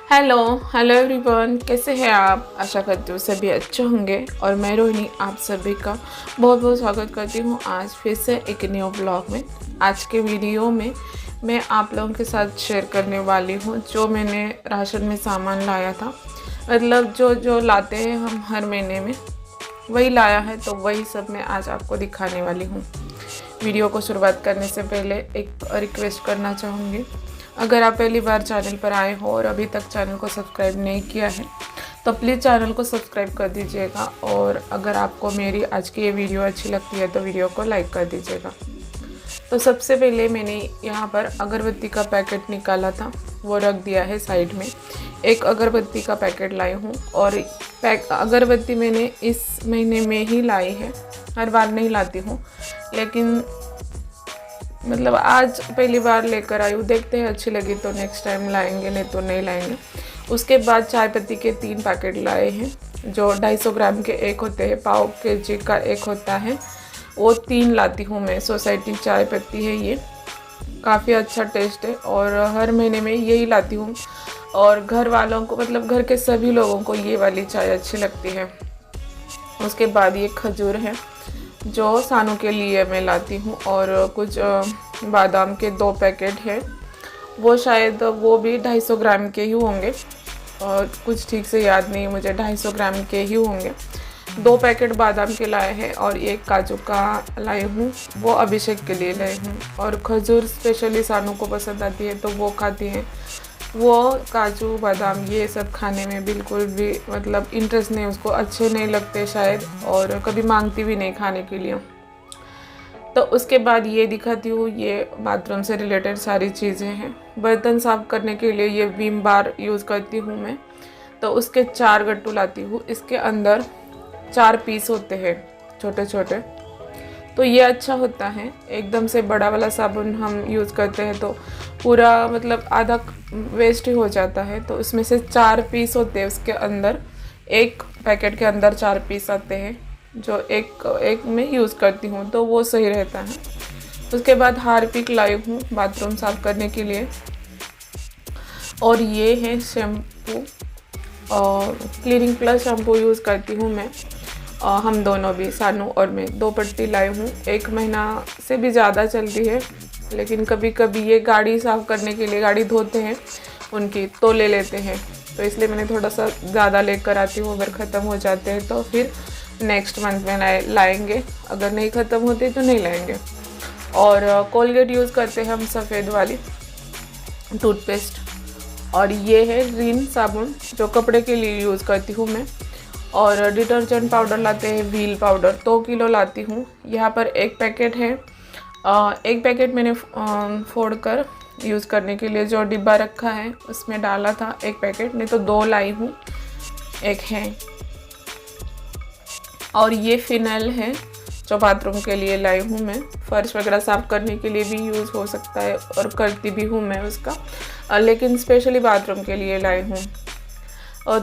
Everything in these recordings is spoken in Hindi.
हेलो हेलो एवरीवन, कैसे हैं आप। आशा करती हूँ सभी अच्छे होंगे और मैं रोहिणी आप सभी का बहुत बहुत स्वागत करती हूँ आज फिर से एक न्यू ब्लॉग में। आज के वीडियो में मैं आप लोगों के साथ शेयर करने वाली हूँ जो मैंने राशन में सामान लाया था। मतलब जो लाते हैं हम हर महीने में वही लाया है, तो वही सब मैं आज आपको दिखाने वाली हूँ। वीडियो को शुरुआत करने से पहले एक रिक्वेस्ट करना चाहूँगी, अगर आप पहली बार चैनल पर आए हो और अभी तक चैनल को सब्सक्राइब नहीं किया है तो प्लीज़ चैनल को सब्सक्राइब कर दीजिएगा। और अगर आपको मेरी आज की ये वीडियो अच्छी लगती है तो वीडियो को लाइक कर दीजिएगा। तो सबसे पहले मैंने यहाँ पर अगरबत्ती का पैकेट निकाला था, वो रख दिया है साइड में। एक अगरबत्ती का पैकेट लाई हूँ और अगरबत्ती मैंने इस महीने में ही लाई है, हर बार नहीं लाती हूँ, लेकिन मतलब आज पहली बार लेकर आई हूँ। देखते हैं अच्छी लगी तो नेक्स्ट टाइम लाएंगे, नहीं तो नहीं लाएंगे। उसके बाद चाय पत्ती के 3 पैकेट लाए हैं जो 250 ग्राम के एक होते हैं, पाव केजी का एक होता है, वो 3 लाती हूँ मैं। सोसाइटी चाय पत्ती है, ये काफ़ी अच्छा टेस्ट है और हर महीने में यही लाती हूँ। और घर वालों को मतलब घर के सभी लोगों को ये वाली चाय अच्छी लगती है। उसके बाद ये खजूर है जो सानू के लिए मैं लाती हूँ, और कुछ बादाम के 2 पैकेट है, वो शायद वो भी 250 ग्राम के ही होंगे, और कुछ ठीक से याद नहीं मुझे, 250 ग्राम के ही होंगे। 2 पैकेट बादाम के लाए हैं और एक काजू का लाई हूँ, वो अभिषेक के लिए लाई हूँ। और खजूर स्पेशली सानू को पसंद आती है तो वो खाती हैं। वो काजू बादाम ये सब खाने में बिल्कुल भी मतलब इंटरेस्ट नहीं, उसको अच्छे नहीं लगते शायद, और कभी मांगती भी नहीं खाने के लिए। तो उसके बाद ये दिखाती हूँ, ये बाथरूम से रिलेटेड सारी चीज़ें हैं। बर्तन साफ़ करने के लिए ये विम बार यूज़ करती हूँ मैं, तो उसके 4 गट्टू लाती हूँ। इसके अंदर 4 पीस होते हैं छोटे छोटे, तो ये अच्छा होता है। एकदम से बड़ा वाला साबुन हम यूज़ करते हैं तो पूरा मतलब आधा वेस्ट ही हो जाता है, तो उसमें से 4 पीस होते हैं उसके अंदर। एक पैकेट के अंदर 4 पीस आते हैं जो एक में यूज़ करती हूँ, तो वो सही रहता है। उसके बाद हार्पिक लाई हूँ बाथरूम साफ़ करने के लिए, और ये है शैम्पू, और क्लीनिंग प्लस शैम्पू यूज़ करती हूँ मैं। हम दोनों भी, सानू और मैं, 2 पट्टी लाई हूँ। 1 महीना से भी ज़्यादा चलती है, लेकिन कभी कभी ये गाड़ी साफ़ करने के लिए, गाड़ी धोते हैं उनकी, तो ले लेते हैं, तो इसलिए मैंने थोड़ा सा ज़्यादा लेकर आती हूँ। अगर ख़त्म हो जाते हैं तो फिर नेक्स्ट मंथ में लाएंगे, अगर नहीं ख़त्म होते तो नहीं लाएंगे। और कोलगेट यूज़ करते हैं हम, सफ़ेद वाली टूथपेस्ट। और ये है रिन साबुन जो कपड़े के लिए यूज़ करती हूँ मैं। और डिटर्जेंट पाउडर लाते हैं, व्हील पाउडर 2 किलो लाती हूँ। यहाँ पर 1 पैकेट है, 1 पैकेट मैंने फोड़ कर यूज़ करने के लिए जो डिब्बा रखा है उसमें डाला था 1 पैकेट, नहीं तो 2 लाई हूँ, 1 है। और ये फिनाइल है जो बाथरूम के लिए लाई हूँ मैं, फर्श वगैरह साफ़ करने के लिए भी यूज़ हो सकता है और करती भी हूँ मैं उसका, लेकिन स्पेशली बाथरूम के लिए लाई हूँ।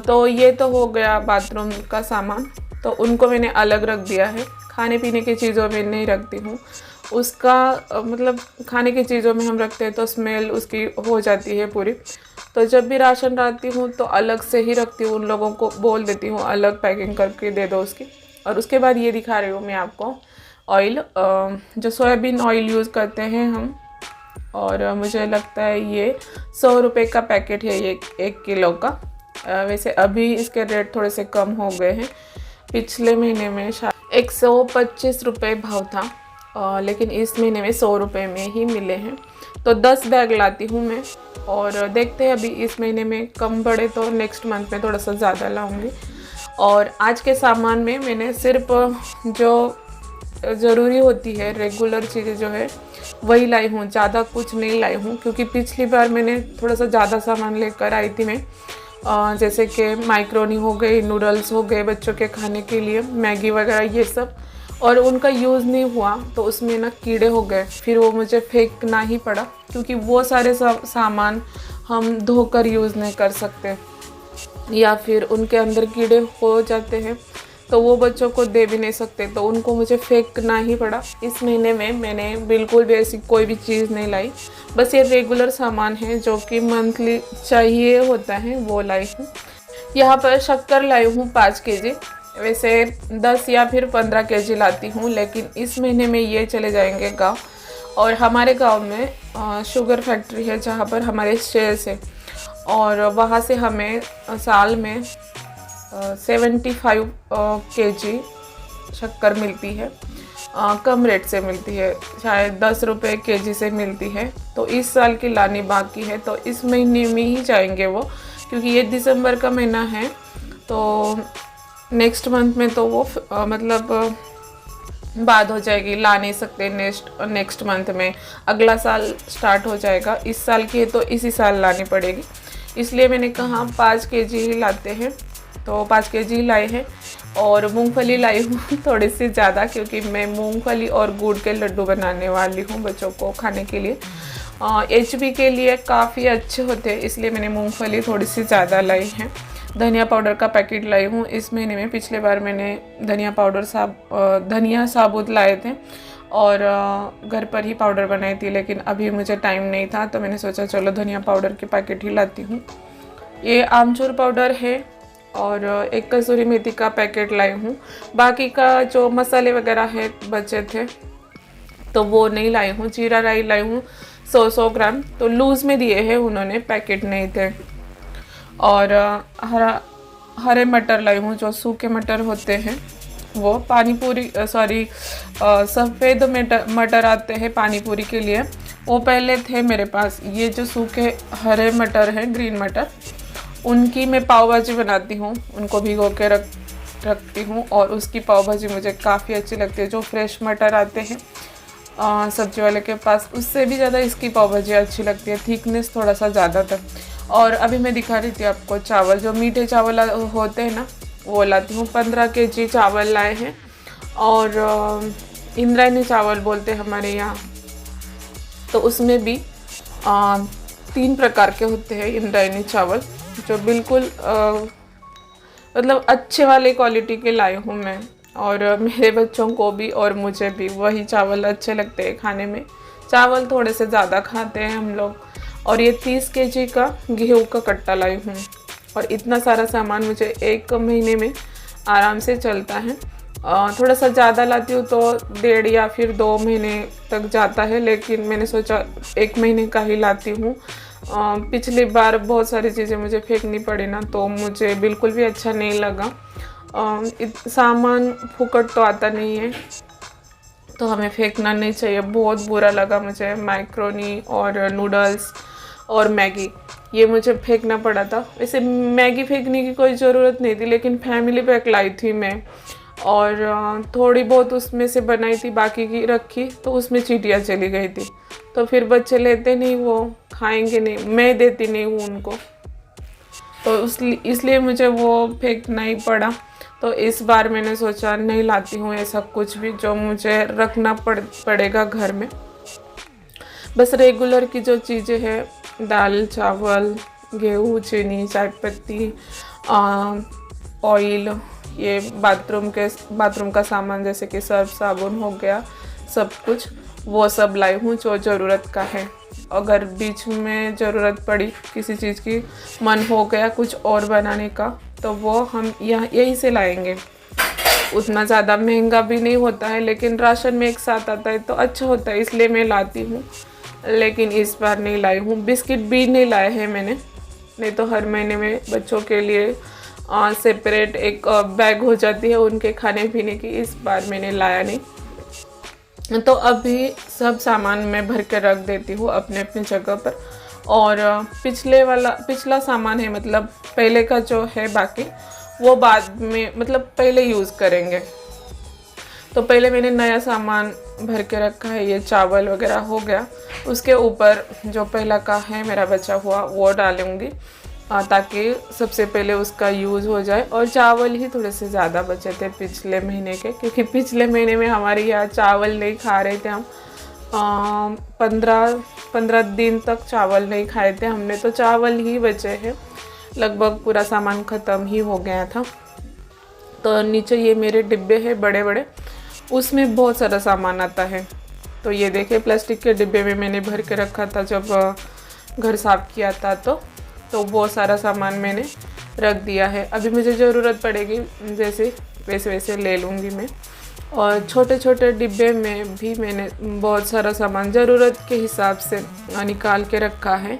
तो ये तो हो गया बाथरूम का सामान, तो उनको मैंने अलग रख दिया है। खाने पीने की चीज़ों में नहीं रखती हूँ, उसका मतलब खाने की चीज़ों में हम रखते हैं तो स्मेल उसकी हो जाती है पूरी, तो जब भी राशन लाती हूँ तो अलग से ही रखती हूँ। उन लोगों को बोल देती हूँ अलग पैकिंग करके दे दो उसकी। और उसके बाद ये दिखा रही हूँ मैं आपको ऑयल, जो सोयाबीन ऑयल यूज़ करते हैं हम, और मुझे लगता है ये 100 रुपये का पैकेट है ये 1 किलो का। वैसे अभी इसके रेट थोड़े से कम हो गए हैं, पिछले महीने में शायद 125 रुपये भाव था, लेकिन इस महीने में 100 रुपये में ही मिले हैं। तो 10 बैग लाती हूँ मैं, और देखते हैं अभी इस महीने में कम पड़े तो नेक्स्ट मंथ में थोड़ा सा ज़्यादा लाऊंगी। और आज के सामान में मैंने सिर्फ जो ज़रूरी होती है रेगुलर चीज़ें जो है वही लाई हूँ, ज़्यादा कुछ नहीं लाई हूँ, क्योंकि पिछली बार मैंने थोड़ा सा ज़्यादा सामान लेकर आई थी मैं, जैसे कि माइक्रोनी हो गई, नूडल्स हो गए बच्चों के खाने के लिए, मैगी वगैरह ये सब, और उनका यूज़ नहीं हुआ तो उसमें ना कीड़े हो गए, फिर वो मुझे फेंकना ही पड़ा, क्योंकि वो सारे सामान हम धोकर यूज़ नहीं कर सकते, या फिर उनके अंदर कीड़े हो जाते हैं। तो तो वो बच्चों को दे भी नहीं सकते, तो उनको मुझे फेंकना ही पड़ा। इस महीने में मैंने बिल्कुल भी ऐसी कोई भी चीज़ नहीं लाई, बस ये रेगुलर सामान है जो कि मंथली चाहिए होता है वो लाई हूँ। यहाँ पर शक्कर लाई हूँ 5 केजी, वैसे 10 या फिर 15 केजी लाती हूँ, लेकिन इस महीने में ये चले जाएंगे गाँव। और हमारे गांव में शुगर फैक्ट्री है जहाँ पर हमारे शेयर है, और वहाँ से हमें साल में 75 केजी शक्कर मिलती है। कम रेट से मिलती है, शायद 10 रुपये केजी से मिलती है। तो इस साल की लानी बाकी है, तो इस महीने में ही जाएंगे वो, क्योंकि ये दिसंबर का महीना है। तो नेक्स्ट मंथ में तो वो मतलब बाद हो जाएगी, ला नहीं सकते नेक्स्ट मंथ में, अगला साल स्टार्ट हो जाएगा। इस साल की है तो इसी साल लानी पड़ेगी, इसलिए मैंने कहा 5 केजी ही लाते हैं, तो 5 केजी लाई है। और मूंगफली लाई हूँ थोड़ी सी ज़्यादा, क्योंकि मैं मूंगफली और गुड़ के लड्डू बनाने वाली हूँ बच्चों को खाने के लिए। HB के लिए काफ़ी अच्छे होते हैं, इसलिए मैंने मूंगफली थोड़ी सी ज़्यादा लाई है। धनिया पाउडर का पैकेट लाई हूँ इस महीने में। पिछले बार मैंने धनिया साबुत लाए थे और घर पर ही पाउडर बनाई थी, लेकिन अभी मुझे टाइम नहीं था, तो मैंने सोचा चलो धनिया पाउडर के पैकेट ही लाती हूँ। ये आमचूर पाउडर है और एक कसूरी मेथी का पैकेट लाई हूँ। बाकी का जो मसाले वगैरह है बचे थे तो वो नहीं लाई हूँ। जीरा राई लाई हूँ 100 ग्राम, तो लूज़ में दिए हैं उन्होंने, पैकेट नहीं थे। और हरे मटर लाई हूँ, जो सूखे मटर होते हैं वो, पानी पूरी सफ़ेद मटर आते हैं पानी पूरी के लिए, वो पहले थे मेरे पास। ये जो सूखे हरे मटर हैं, ग्रीन मटर, उनकी मैं पाव भाजी बनाती हूँ, उनको भिगो के रखती हूँ और उसकी पाव भाजी मुझे काफ़ी अच्छी लगती है। जो फ्रेश मटर आते हैं सब्जी वाले के पास, उससे भी ज़्यादा इसकी पाव भाजी अच्छी लगती है, थिकनेस थोड़ा सा ज़्यादा था। और अभी मैं दिखा रही थी आपको चावल, जो मीठे चावल होते हैं ना, वो लाती हूँ। 15 केजी चावल लाए हैं, और इंद्रायणी चावल बोलते हैं हमारे यहाँ, तो उसमें भी 3 प्रकार के होते हैं इंद्रायणी चावल, जो बिल्कुल मतलब अच्छे वाले क्वालिटी के लाई हूँ मैं। और मेरे बच्चों को भी और मुझे भी वही चावल अच्छे लगते हैं खाने में। चावल थोड़े से ज़्यादा खाते हैं हम लोग। और ये 30 केजी का गेहूं का कट्टा लाई हूँ, और इतना सारा सामान मुझे 1 महीने में आराम से चलता है। थोड़ा सा ज़्यादा लाती हूँ तो 1.5 या फिर 2 महीने तक जाता है, लेकिन मैंने सोचा 1 महीने का ही लाती हूँ। पिछली बार बहुत सारी चीज़ें मुझे फेंकनी पड़ी ना, तो मुझे बिल्कुल भी अच्छा नहीं लगा। सामान फुकट तो आता नहीं है, तो हमें फेंकना नहीं चाहिए। बहुत बुरा लगा मुझे, मैक्रोनी और नूडल्स और मैगी, ये मुझे फेंकना पड़ा था। वैसे मैगी फेंकने की कोई ज़रूरत नहीं थी, लेकिन फैमिली पैक लाई थी मैं, और थोड़ी बहुत उसमें से बनाई थी, बाकी की रखी, तो उसमें चींटियाँ चली गई थी। तो फिर बच्चे लेते नहीं, वो खाएंगे नहीं, मैं देती नहीं हूँ उनको, तो इसलिए मुझे वो फेंकना ही पड़ा। तो इस बार मैंने सोचा नहीं लाती हूँ ऐसा कुछ भी जो मुझे रखना पड़ेगा घर में। बस रेगुलर की जो चीज़ें हैं, दाल चावल, गेहूँ, चीनी, चाय पत्ती, ऑयल, ये बाथरूम का सामान जैसे कि सर्फ साबुन हो गया, सब कुछ वो सब लाई हूँ जो ज़रूरत का है। अगर बीच में ज़रूरत पड़ी किसी चीज़ की, मन हो गया कुछ और बनाने का, तो वो हम यहीं से लाएंगे। उतना ज़्यादा महंगा भी नहीं होता है, लेकिन राशन में एक साथ आता है तो अच्छा होता है, इसलिए मैं लाती हूँ। लेकिन इस बार नहीं लाई हूँ। बिस्किट भी नहीं लाए हैं मैंने, नहीं तो हर महीने में बच्चों के लिए सेपरेट एक बैग हो जाती है उनके खाने पीने की। इस बार मैंने लाया नहीं, तो अभी सब सामान मैं भर के रख देती हूँ अपने अपने जगह पर। और पिछला सामान है, मतलब पहले का जो है, बाकी वो बाद में, मतलब पहले यूज़ करेंगे। तो पहले मैंने नया सामान भर के रखा है, ये चावल वगैरह हो गया। उसके ऊपर जो पहला का है मेरा बचा हुआ, वो डालूँगी ताकि सबसे पहले उसका यूज़ हो जाए। और चावल ही थोड़े से ज़्यादा बचे थे पिछले महीने के, क्योंकि पिछले महीने में हमारे यहाँ चावल नहीं खा रहे थे हम। 15 दिन तक चावल नहीं खाए थे हमने, तो चावल ही बचे हैं। लगभग पूरा सामान ख़त्म ही हो गया था। तो नीचे ये मेरे डिब्बे हैं बड़े बड़े, उसमें बहुत सारा सामान आता है। तो ये देखिए प्लास्टिक के डिब्बे में मैंने भर के रखा था जब घर साफ़ किया था, तो बहुत सारा सामान मैंने रख दिया है। अभी मुझे ज़रूरत पड़ेगी जैसे वैसे वैसे ले लूँगी मैं। और छोटे छोटे डिब्बे में भी मैंने बहुत सारा सामान ज़रूरत के हिसाब से निकाल के रखा है।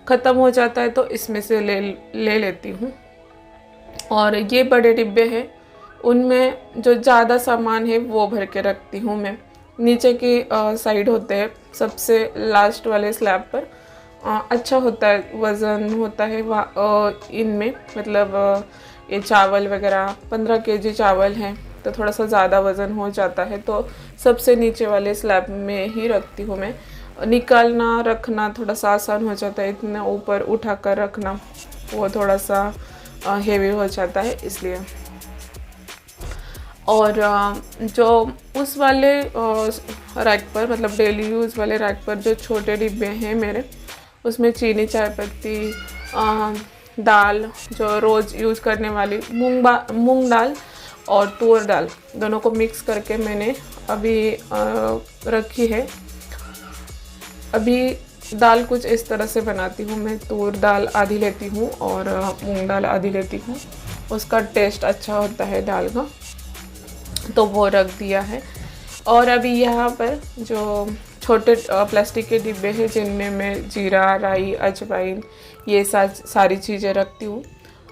ख़त्म हो जाता है तो इसमें से ले लेती हूँ। और ये बड़े डिब्बे हैं, उनमें जो ज़्यादा सामान है वो भर के रखती हूँ मैं। नीचे की साइड होते हैं सबसे लास्ट वाले स्लैब पर, अच्छा होता है, वज़न होता है इनमें, मतलब ये चावल वगैरह 15 केजी चावल हैं तो थोड़ा सा ज़्यादा वज़न हो जाता है, तो सबसे नीचे वाले स्लैब में ही रखती हूँ मैं। निकालना रखना थोड़ा सा आसान हो जाता है, इतना ऊपर उठा कर रखना वो थोड़ा सा हेवी हो जाता है इसलिए। और जो उस वाले रैक पर, मतलब डेली यूज़ वाले रैक पर जो छोटे डिब्बे हैं मेरे, उसमें चीनी, चाय पत्ती, दाल जो रोज़ यूज़ करने वाली मूंग दाल और तूर दाल दोनों को मिक्स करके मैंने अभी रखी है। अभी दाल कुछ इस तरह से बनाती हूँ मैं, तूर दाल आधी लेती हूँ और मूंग दाल आधी लेती हूँ, उसका टेस्ट अच्छा होता है दाल का, तो वो रख दिया है। और अभी यहाँ पर जो छोटे प्लास्टिक के डिब्बे हैं जिनमें मैं जीरा, राई, अजवाइन ये सारी चीज़ें रखती हूँ,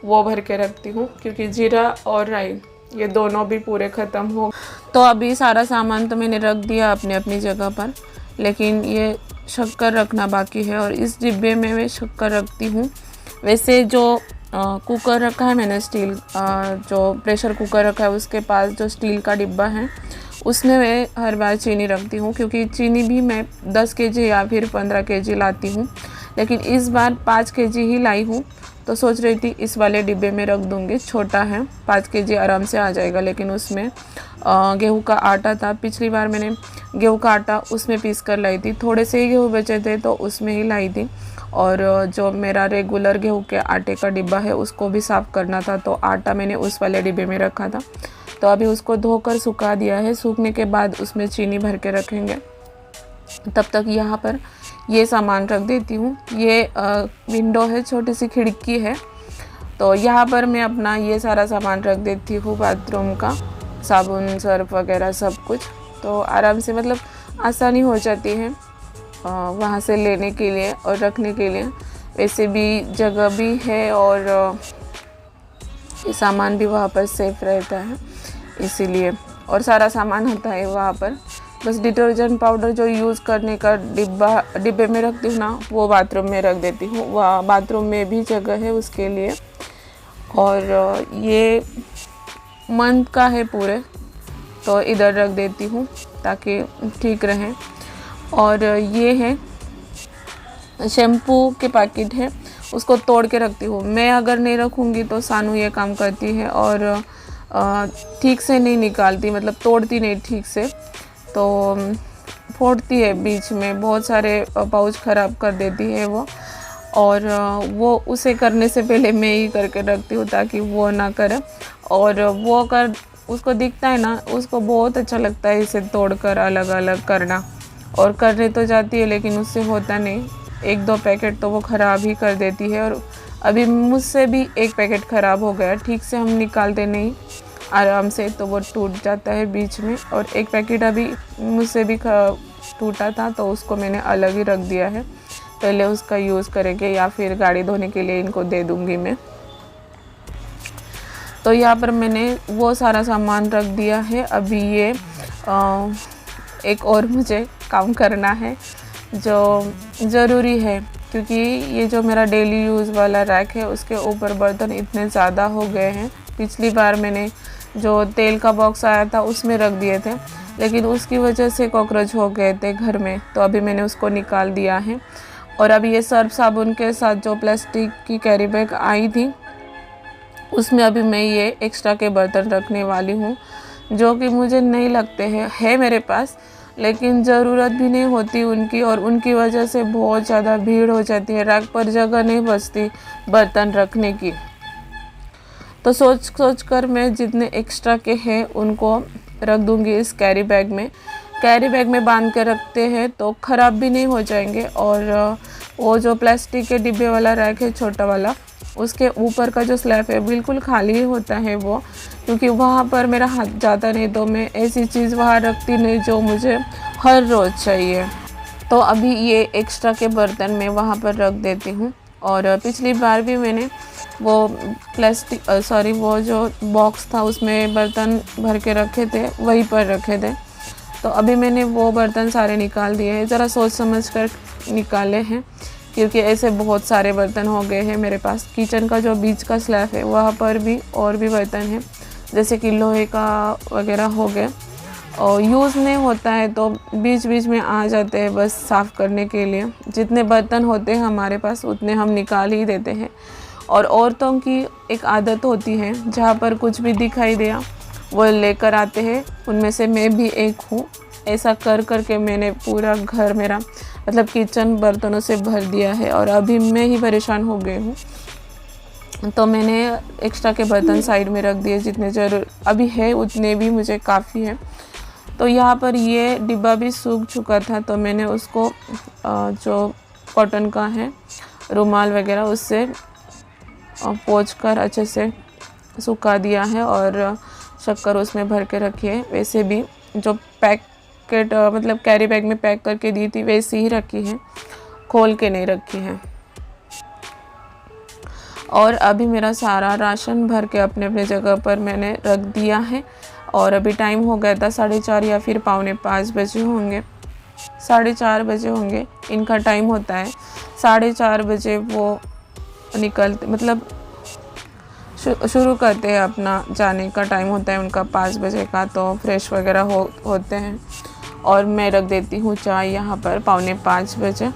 वो भर के रखती हूँ, क्योंकि जीरा और राई ये दोनों भी पूरे ख़त्म हो। तो अभी सारा सामान तो मैंने रख दिया अपनी अपनी जगह पर, लेकिन ये शक्कर रखना बाकी है और इस डिब्बे में मैं शक्कर रखती हूँ। वैसे जो कुकर रखा है मैंने स्टील, जो प्रेशर कुकर रखा है उसके पास जो स्टील का डिब्बा है उसमें मैं हर बार चीनी रखती हूँ, क्योंकि चीनी भी मैं 10 केजी या फिर 15 केजी लाती हूँ, लेकिन इस बार 5 केजी ही लाई हूँ, तो सोच रही थी इस वाले डिब्बे में रख दूँगी। छोटा है, 5 केजी आराम से आ जाएगा, लेकिन उसमें गेहूं का आटा था। पिछली बार मैंने गेहूं का आटा उसमें पीस कर लाई थी, थोड़े से ही गेहूँ बचे थे तो उसमें ही लाई थी। और जो मेरा रेगुलर गेहूं के आटे का डिब्बा है उसको भी साफ़ करना था, तो आटा मैंने उस वाले डिब्बे में रखा था। तो अभी उसको धोकर सुखा दिया है, सूखने के बाद उसमें चीनी भर के रखेंगे। तब तक यहाँ पर ये सामान रख देती हूँ। ये विंडो है, छोटी सी खिड़की है, तो यहाँ पर मैं अपना ये सारा सामान रख देती हूँ, बाथरूम का साबुन, सर्फ वगैरह सब कुछ, तो आराम से, मतलब आसानी हो जाती है वहाँ से लेने के लिए और रखने के लिए। वैसे भी जगह भी है और ये सामान भी वहाँ पर सेफ रहता है इसीलिए, और सारा सामान होता है वहाँ पर। बस डिटर्जेंट पाउडर जो यूज़ करने का डिब्बे में रखती हूँ ना, वो बाथरूम में रख देती हूँ, वहाँ बाथरूम में भी जगह है उसके लिए। और ये मंथ का है पूरे, तो इधर रख देती हूँ ताकि ठीक रहे। और ये है शैम्पू के पैकेट है, उसको तोड़ के रखती हूँ मैं। अगर नहीं रखूँगी तो सानू ये काम करती है और ठीक से नहीं निकालती, मतलब तोड़ती नहीं ठीक से, तो फोड़ती है बीच में, बहुत सारे पाउच ख़राब कर देती है वो। और वो उसे करने से पहले मैं ही करके रखती हूँ ताकि वो ना करे। और वो कर उसको दिखता है ना, उसको बहुत अच्छा लगता है इसे तोड़कर अलग अलग करना, और करने तो जाती है लेकिन उससे होता नहीं। 1-2 पैकेट तो वो ख़राब ही कर देती है, और अभी मुझसे भी एक पैकेट ख़राब हो गया, ठीक से हम निकालते नहीं आराम से, तो वो टूट जाता है बीच में। और एक पैकेट अभी मुझसे भी टूटा था, तो उसको मैंने अलग ही रख दिया है, पहले उसका यूज़ करेंगे या फिर गाड़ी धोने के लिए इनको दे दूँगी मैं। तो यहाँ पर मैंने वो सारा सामान रख दिया है। अभी ये एक और मुझे काम करना है जो ज़रूरी है, क्योंकि ये जो मेरा डेली यूज़ वाला रैक है उसके ऊपर बर्तन इतने ज़्यादा हो गए हैं। पिछली बार मैंने जो तेल का बॉक्स आया था उसमें रख दिए थे, लेकिन उसकी वजह से कॉकरोच हो गए थे घर में, तो अभी मैंने उसको निकाल दिया है। और अभी ये सर्फ साबुन के साथ जो प्लास्टिक की कैरी बैग आई थी उसमें अभी मैं ये एक्स्ट्रा के बर्तन रखने वाली हूँ, जो कि मुझे नहीं लगते हैं, है मेरे पास, लेकिन ज़रूरत भी नहीं होती उनकी, और उनकी वजह से बहुत ज़्यादा भीड़ हो जाती है, रैक पर जगह नहीं बचती बर्तन रखने की। तो सोच कर मैं जितने एक्स्ट्रा के हैं उनको रख दूँगी इस कैरी बैग में। कैरी बैग में बांध के रखते हैं तो ख़राब भी नहीं हो जाएंगे। और वो जो प्लास्टिक के डिब्बे वाला रैक है छोटा वाला, उसके ऊपर का जो स्लैब है बिल्कुल खाली होता है वो, क्योंकि वहाँ पर मेरा हाथ जाता नहीं, तो मैं ऐसी चीज़ वहाँ रखती नहीं जो मुझे हर रोज़ चाहिए। तो अभी ये एक्स्ट्रा के बर्तन मैं वहाँ पर रख देती हूँ। और पिछली बार भी मैंने वो वो जो बॉक्स था उसमें बर्तन भर के रखे थे, वहीं पर रखे थे। तो अभी मैंने वो बर्तन सारे निकाल दिए हैं, ज़रा सोच समझ कर निकाले हैं, क्योंकि ऐसे बहुत सारे बर्तन हो गए हैं मेरे पास। किचन का जो बीच का स्लैब है वहाँ पर भी और भी बर्तन हैं, जैसे कि लोहे का वगैरह हो गया, और यूज़ नहीं होता है तो बीच बीच में आ जाते हैं बस साफ़ करने के लिए। जितने बर्तन होते हैं हमारे पास उतने हम निकाल ही देते हैं। और औरतों की एक आदत होती है, जहाँ पर कुछ भी दिखाई दिया वो लेकर आते हैं, उनमें से मैं भी एक हूँ। ऐसा कर कर के मैंने पूरा घर मेरा मतलब किचन बर्तनों से भर दिया है, और अभी मैं ही परेशान हो गई हूँ। तो मैंने एक्स्ट्रा के बर्तन साइड में रख दिए, जितने ज़रूर अभी है उतने भी मुझे काफ़ी है। तो यहाँ पर ये डिब्बा भी सूख चुका था, तो मैंने उसको जो कॉटन का है रुमाल वगैरह उससे पोंछ कर अच्छे से सुखा दिया है, और शक्कर उसमें भर के रखी है। वैसे भी जो पैकेट मतलब कैरी बैग में पैक करके दी थी वैसी ही रखी है, खोल के नहीं रखी है। और अभी मेरा सारा राशन भर के अपने अपने जगह पर मैंने रख दिया है। और अभी टाइम हो गया था 4:30 या फिर 4:45 बजे होंगे, 4:30 बजे होंगे इनका टाइम होता है। 4:30 बजे वो निकलते मतलब शुरू करते हैं, अपना जाने का टाइम होता है उनका 5 बजे का। तो फ्रेश वगैरह होते हैं, और मैं रख देती हूँ चाय यहाँ पर 4:45 बजे।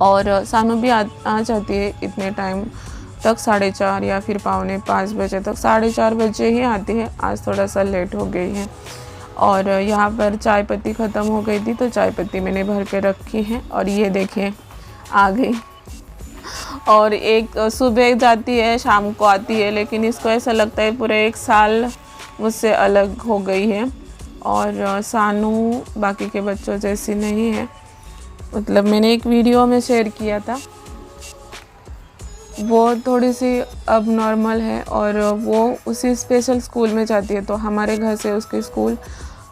और सानू भी आ जाती है इतने टाइम तक, 4:30 या फिर 4:45 बजे तक। 4:30 बजे ही आती है, आज थोड़ा सा लेट हो गई है। और यहाँ पर चाय पत्ती ख़त्म हो गई थी, तो चाय पत्ती मैंने भर के रखी है। और ये देखिए आ गई। और एक सुबह जाती है शाम को आती है, लेकिन इसको ऐसा लगता है पूरे 1 साल मुझसे अलग हो गई है। और सानू बाकी के बच्चों जैसी नहीं है, मतलब मैंने एक वीडियो में शेयर किया था, वो थोड़ी सी अब नॉर्मल है, और वो उसी स्पेशल स्कूल में जाती है। तो हमारे घर से उसकी स्कूल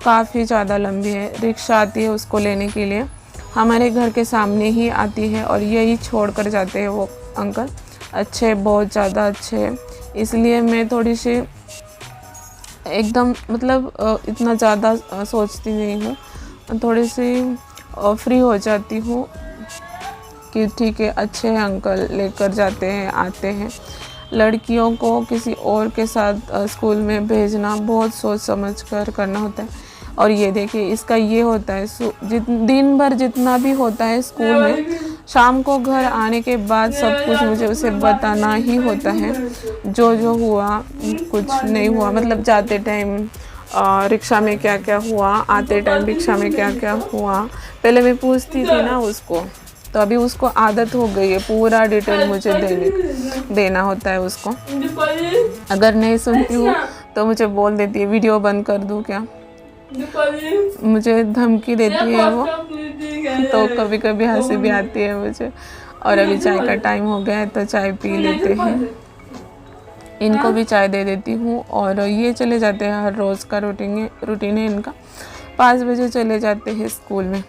काफ़ी ज़्यादा लंबी है, रिक्शा आती है उसको लेने के लिए, हमारे घर के सामने ही आती है, और यही छोड़ कर जाते हैं वो अंकल। अच्छे, बहुत ज़्यादा अच्छे। इसलिए मैं थोड़ी सी एकदम मतलब इतना ज़्यादा सोचती नहीं हूँ, थोड़ी सी फ्री हो जाती हूँ कि ठीक है अच्छे हैं अंकल, लेकर जाते हैं आते हैं। लड़कियों को किसी और के साथ स्कूल में भेजना बहुत सोच समझ कर करना होता है। और ये देखिए इसका ये होता है, दिन भर जितना भी होता है स्कूल में, शाम को घर आने के बाद सब कुछ मुझे उसे बताना ही होता है, जो जो हुआ कुछ नहीं हुआ, मतलब जाते टाइम रिक्शा में क्या क्या हुआ, आते टाइम रिक्शा में क्या क्या हुआ। पहले मैं पूछती थी ना उसको, तो अभी उसको आदत हो गई है, पूरा डिटेल मुझे देना होता है उसको। अगर नहीं सुनती हूँ तो मुझे बोल देती है वीडियो बंद कर दूँ क्या, मुझे धमकी देती है वो। तो कभी कभी हंसी भी आती है मुझे। और अभी चाय का टाइम हो गया है तो चाय पी लेते हैं, इनको भी चाय दे देती हूँ। और ये चले जाते हैं, हर रोज़ का रूटीन है इनका, 5 बजे चले जाते हैं स्कूल में।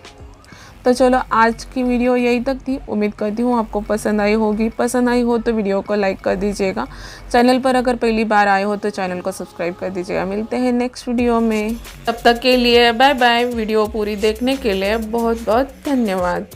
तो चलो आज की वीडियो यही तक थी, उम्मीद करती हूँ आपको पसंद आई होगी। पसंद आई हो तो वीडियो को लाइक कर दीजिएगा, चैनल पर अगर पहली बार आए हो तो चैनल को सब्सक्राइब कर दीजिएगा। मिलते हैं नेक्स्ट वीडियो में, तब तक के लिए बाय बाय। वीडियो पूरी देखने के लिए बहुत बहुत धन्यवाद।